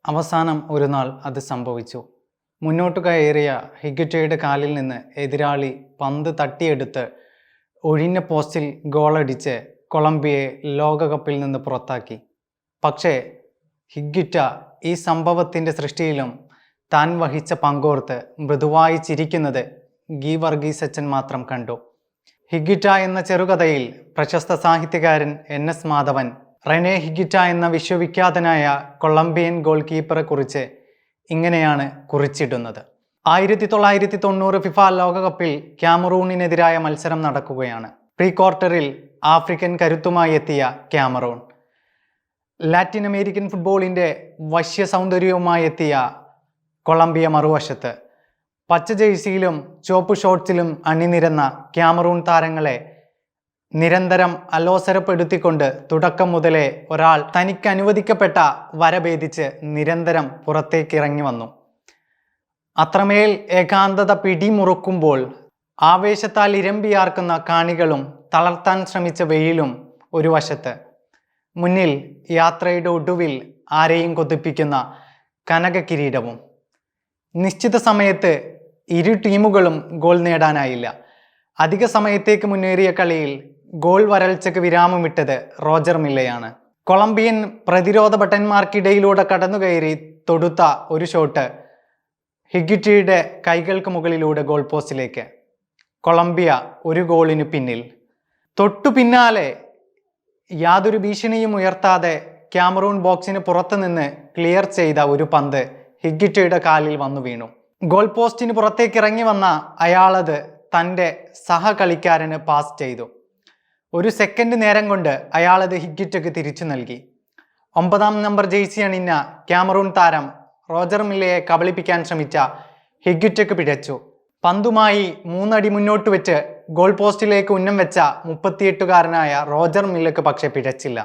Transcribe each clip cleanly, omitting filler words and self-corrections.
അവസാനം ഒരു നാൾ അത് സംഭവിച്ചു. മുന്നോട്ടു കയറിയ ഹിഗ്വിറ്റയുടെ കാലിൽ നിന്ന് എതിരാളി പന്ത് തട്ടിയെടുത്ത് ഒഴിഞ്ഞ പോസ്റ്റിൽ ഗോളടിച്ച് കൊളംബിയയെ ലോകകപ്പിൽ നിന്ന് പുറത്താക്കി. പക്ഷേ ഹിഗ്വിറ്റ ഈ സംഭവത്തിൻ്റെ സൃഷ്ടിയിലും താൻ വഹിച്ച പങ്കോർത്ത് മൃദുവായി ചിരിക്കുന്നത് ഗീവർഗീസച്ചൻ മാത്രം കണ്ടു. ഹിഗ്വിറ്റ എന്ന ചെറുകഥയിൽ പ്രശസ്ത സാഹിത്യകാരൻ NS മാധവൻ റെനെ ഹിഗ്വിറ്റ എന്ന വിശ്വവിഖ്യാതനായ കൊളംബിയൻ ഗോൾ കീപ്പറെ കുറിച്ച് ഇങ്ങനെയാണ് കുറിച്ചിടുന്നത്. 1990 ഫിഫ ലോകകപ്പിൽ ക്യാമറൂണിനെതിരായ മത്സരം നടക്കുകയാണ്. പ്രീ ക്വാർട്ടറിൽ ആഫ്രിക്കൻ കരുത്തുമായി എത്തിയ ക്യാമറൂൺ, ലാറ്റിൻ അമേരിക്കൻ ഫുട്ബോളിൻ്റെ വശ്യ സൗന്ദര്യവുമായി എത്തിയ കൊളംബിയ മറുവശത്ത്. പച്ച ജേഴ്സിയിലും ചുവപ്പ് ഷോർട്സിലും അണിനിരന്ന ക്യാമറൂൺ താരങ്ങളെ നിരന്തരം അലോസരപ്പെടുത്തിക്കൊണ്ട് തുടക്കം മുതലേ ഒരാൾ തനിക്ക് അനുവദിക്കപ്പെട്ട വരഭേദിച്ച് നിരന്തരം പുറത്തേക്കിറങ്ങി വന്നു. അത്രമേൽ ഏകാന്തത പിടിമുറുക്കുമ്പോൾ ആവേശത്താൽ ഇരമ്പിയാർക്കുന്ന കാണികളും തളർത്താൻ ശ്രമിച്ച വെയിലും ഒരു വശത്ത്, മുന്നിൽ യാത്രയുടെ ഒടുവിൽ ആരെയും കൊതിപ്പിക്കുന്ന കനക കിരീടവും. നിശ്ചിത സമയത്ത് ഇരു ടീമുകളും ഗോൾ നേടാനായില്ല. അധിക സമയത്തേക്ക് മുന്നേറിയ കളിയിൽ ഗോൾ വരൾച്ചയ്ക്ക് വിരാമമിട്ടത് റോജർ മില്ലയാണ്. കൊളംബിയൻ പ്രതിരോധ ഭടന്മാർക്കിടയിലൂടെ കടന്നുകയറി തൊടുത്ത ഒരു ഷോട്ട് ഹിഗ്വിറ്റയുടെ കൈകൾക്ക് മുകളിലൂടെ ഗോൾ പോസ്റ്റിലേക്ക്. കൊളംബിയ ഒരു ഗോളിന് പിന്നിൽ. തൊട്ടു പിന്നാലെ യാതൊരു ഭീഷണിയും ഉയർത്താതെ ക്യാമറൂൺ ബോക്സിന് പുറത്തുനിന്ന് ക്ലിയർ ചെയ്ത ഒരു പന്ത് ഹിഗ്വിറ്റയുടെ കാലിൽ വന്നു വീണു. ഗോൾ പോസ്റ്റിന് പുറത്തേക്ക് ഇറങ്ങി വന്ന അയാളത് തൻ്റെ സഹകളിക്കാരന് പാസ് ചെയ്തു. ഒരു സെക്കൻഡ് നേരം കൊണ്ട് അയാളത് ഹിഗ്വിറ്റയ്ക്ക് തിരിച്ചു നൽകി. 9-ാം നമ്പർ ജേഴ്സി അണിഞ്ഞ ക്യാമറൂൺ താരം റോജർ മില്ലയെ കബളിപ്പിക്കാൻ ശ്രമിച്ച ഹിഗ്വിറ്റയ്ക്ക് പിഴച്ചു. പന്തുമായി 3 അടി മുന്നോട്ട് വെച്ച് ഗോൾ പോസ്റ്റിലേക്ക് ഉന്നം വെച്ച 38-കാരനായ റോജർ മില്ലയ്ക്ക് പക്ഷെ പിഴച്ചില്ല.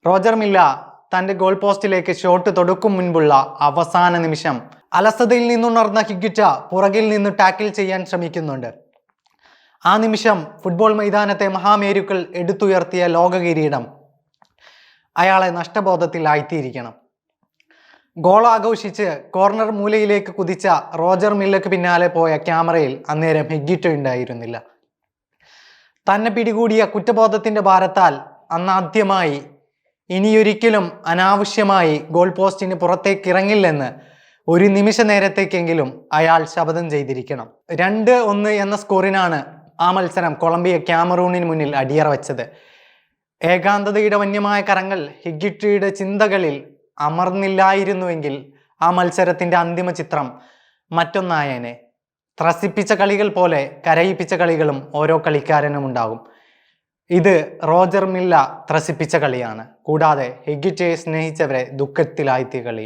റോജർ മില്ല തൻ്റെ ഗോൾ പോസ്റ്റിലേക്ക് ഷോട്ട് തൊടുക്കും മുൻപുള്ള അവസാന നിമിഷം അലസതയിൽ നിന്നുണർന്ന ഹിഗ്വിറ്റ പുറകിൽ നിന്ന് ടാക്കിൾ ചെയ്യാൻ ശ്രമിക്കുന്നുണ്ട്. ആ നിമിഷം ഫുട്ബോൾ മൈതാനത്തെ മഹാമേരുക്കൾ എടുത്തുയർത്തിയ ലോക കിരീടം അയാളെ നഷ്ടബോധത്തിലായിത്തീരിക്കണം. ഗോൾ ആഘോഷിച്ച് കോർണർ മൂലയിലേക്ക് കുതിച്ച റോജർ മില്ലയ്ക്ക് പിന്നാലെ പോയ ക്യാമറയിൽ അന്നേരം ഹിഗ്വിറ്റ ഉണ്ടായിരുന്നില്ല. തന്നെ പിടികൂടിയ കുറ്റബോധത്തിൻ്റെ ഭാരത്താൽ അന്നാദ്യമായി ഇനിയൊരിക്കലും അനാവശ്യമായി ഗോൾ പോസ്റ്റിന് പുറത്തേക്ക് ഇറങ്ങില്ലെന്ന് ഒരു നിമിഷ നേരത്തേക്കെങ്കിലും അയാൾ ശപഥം ചെയ്തിരിക്കണം. 2-1 എന്ന സ്കോറിനാണ് ആ മത്സരം കൊളംബിയ ക്യാമറൂണിന് മുന്നിൽ അടിയറ വെച്ചത്. ഏകാന്തതയുടെ വന്യമായ കരങ്ങൾ ഹിഗ്വിറ്റയുടെ ചിന്തകളിൽ അമർന്നില്ലായിരുന്നുവെങ്കിൽ ആ മത്സരത്തിൻ്റെ അന്തിമ ചിത്രം മറ്റൊന്നായേനെ. ത്രസിപ്പിച്ച കളികൾ പോലെ കരയിപ്പിച്ച കളികളും ഓരോ കളിക്കാരനും ഉണ്ടാകും. ഇത് റോജർ മില്ല ത്രസിപ്പിച്ച കളിയാണ്. കൂടാതെ ഹിഗ്വിറ്റയെ സ്നേഹിച്ചവരെ ദുഃഖത്തിലാഴ്ത്തിയ കളി.